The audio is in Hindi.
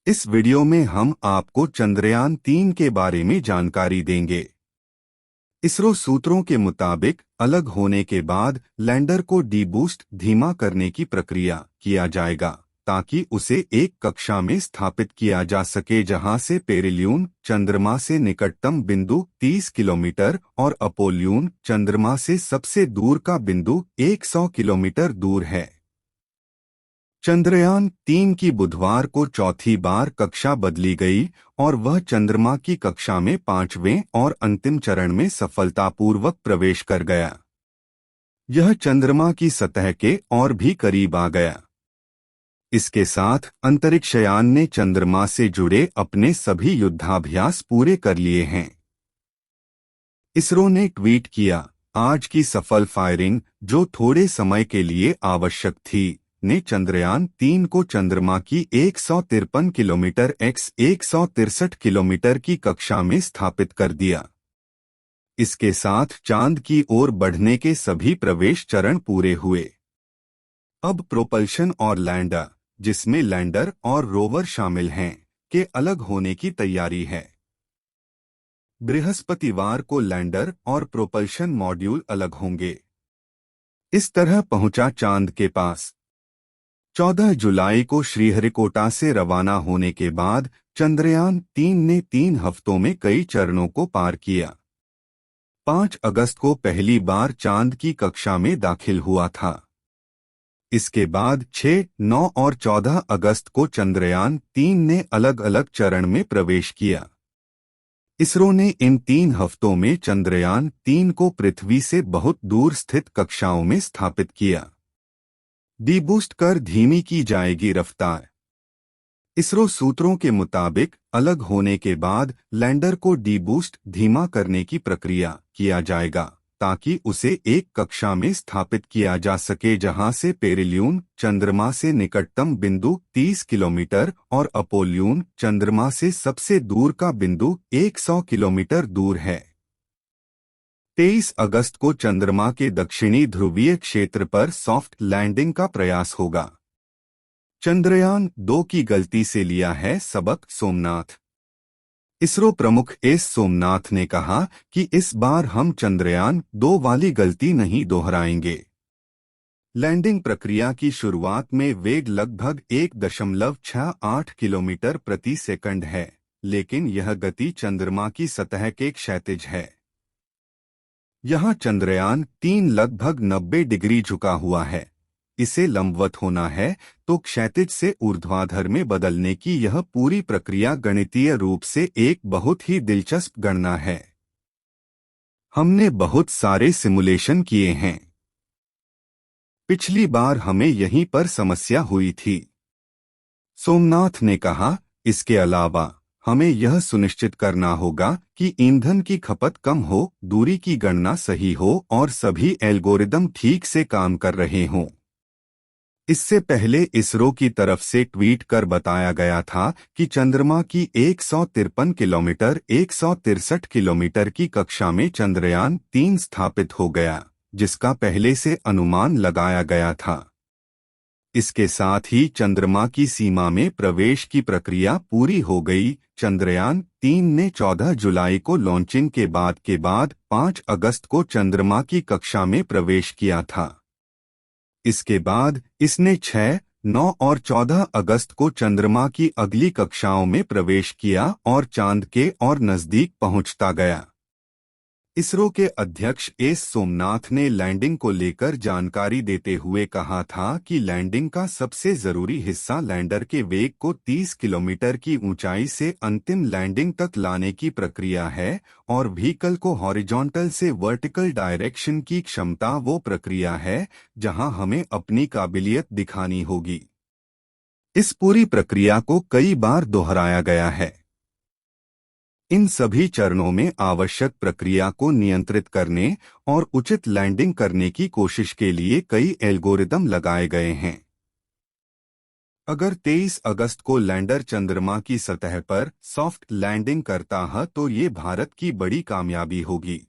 इस वीडियो में हम आपको चंद्रयान-3 के बारे में जानकारी देंगे। इसरो सूत्रों के मुताबिक अलग होने के बाद लैंडर को डीबूस्ट धीमा करने की प्रक्रिया किया जाएगा ताकि उसे एक कक्षा में स्थापित किया जा सके जहां से पेरिलियन चंद्रमा से निकटतम बिंदु 30 किलोमीटर और अपोलियन चंद्रमा से सबसे दूर का बिंदु 100 किलोमीटर दूर है। चंद्रयान-3 की बुधवार को चौथी बार कक्षा बदली गई और वह चंद्रमा की कक्षा में 5वें और अंतिम चरण में सफलतापूर्वक प्रवेश कर गया। यह चंद्रमा की सतह के और भी करीब आ गया। इसके साथ अंतरिक्षयान ने चंद्रमा से जुड़े अपने सभी युद्धाभ्यास पूरे कर लिए हैं। इसरो ने ट्वीट किया, आज की सफल फायरिंग, जो थोड़े समय के लिए आवश्यक थी, ने चंद्रयान-3 को चंद्रमा की 153 किलोमीटर x 163 किलोमीटर की कक्षा में स्थापित कर दिया। इसके साथ चांद की ओर बढ़ने के सभी प्रवेश चरण पूरे हुए। अब प्रोपल्शन और लैंडर, जिसमें लैंडर और रोवर शामिल हैं, के अलग होने की तैयारी है। बृहस्पतिवार को लैंडर और प्रोपल्शन मॉड्यूल अलग होंगे। इस तरह पहुंचा चांद के पास। 14 जुलाई को श्रीहरिकोटा से रवाना होने के बाद चंद्रयान-3 ने 3 हफ्तों में कई चरणों को पार किया। 5 अगस्त को पहली बार चांद की कक्षा में दाखिल हुआ था। इसके बाद 6, 9 और 14 अगस्त को चंद्रयान-3 ने अलग अलग चरण में प्रवेश किया। इसरो ने इन 3 हफ्तों में चंद्रयान-3 को पृथ्वी से बहुत दूर स्थित कक्षाओं में स्थापित किया। डीबूस्ट कर धीमी की जाएगी रफ्तार। इसरो सूत्रों के मुताबिक अलग होने के बाद लैंडर को डीबूस्ट धीमा करने की प्रक्रिया किया जाएगा ताकि उसे एक कक्षा में स्थापित किया जा सके जहां से पेरिलियन चंद्रमा से निकटतम बिंदु 30 किलोमीटर और अपोलियन चंद्रमा से सबसे दूर का बिंदु 100 किलोमीटर दूर है। 23 अगस्त को चंद्रमा के दक्षिणी ध्रुवीय क्षेत्र पर सॉफ्ट लैंडिंग का प्रयास होगा। चंद्रयान-2 की गलती से लिया है सबक, सोमनाथ। इसरो प्रमुख एस सोमनाथ ने कहा कि इस बार हम चंद्रयान-2 वाली गलती नहीं दोहराएंगे। लैंडिंग प्रक्रिया की शुरुआत में वेग लगभग 1.68 किलोमीटर प्रति सेकंड है, लेकिन यह गति चंद्रमा की सतह के क्षैतिज है। यहाँ चंद्रयान-3 लगभग 90 डिग्री झुका हुआ है। इसे लंबवत होना है तो क्षैतिज से ऊर्ध्वाधर में बदलने की यह पूरी प्रक्रिया गणितीय रूप से एक बहुत ही दिलचस्प गणना है। हमने बहुत सारे सिमुलेशन किए हैं। पिछली बार हमें यहीं पर समस्या हुई थी। सोमनाथ ने कहा, इसके अलावा हमें यह सुनिश्चित करना होगा कि ईंधन की खपत कम हो, दूरी की गणना सही हो और सभी एल्गोरिदम ठीक से काम कर रहे हों। इससे पहले इसरो की तरफ से ट्वीट कर बताया गया था कि चंद्रमा की 153 किलोमीटर 163 किलोमीटर की कक्षा में चंद्रयान-3 स्थापित हो गया, जिसका पहले से अनुमान लगाया गया था। इसके साथ ही चंद्रमा की सीमा में प्रवेश की प्रक्रिया पूरी हो गई। चंद्रयान-3 ने 14 जुलाई को लॉन्चिंग के बाद 5 अगस्त को चंद्रमा की कक्षा में प्रवेश किया था। इसके बाद इसने 6, 9 और 14 अगस्त को चंद्रमा की अगली कक्षाओं में प्रवेश किया और चांद के और नजदीक पहुंचता गया। इसरो के अध्यक्ष एस सोमनाथ ने लैंडिंग को लेकर जानकारी देते हुए कहा था कि लैंडिंग का सबसे जरूरी हिस्सा लैंडर के वेग को 30 किलोमीटर की ऊंचाई से अंतिम लैंडिंग तक लाने की प्रक्रिया है और व्हीकल को हॉरिजॉन्टल से वर्टिकल डायरेक्शन की क्षमता वो प्रक्रिया है जहां हमें अपनी काबिलियत दिखानी होगी। इस पूरी प्रक्रिया को कई बार दोहराया गया है। इन सभी चरणों में आवश्यक प्रक्रिया को नियंत्रित करने और उचित लैंडिंग करने की कोशिश के लिए कई एल्गोरिदम लगाए गए हैं। अगर 23 अगस्त को लैंडर चंद्रमा की सतह पर सॉफ्ट लैंडिंग करता है तो ये भारत की बड़ी कामयाबी होगी।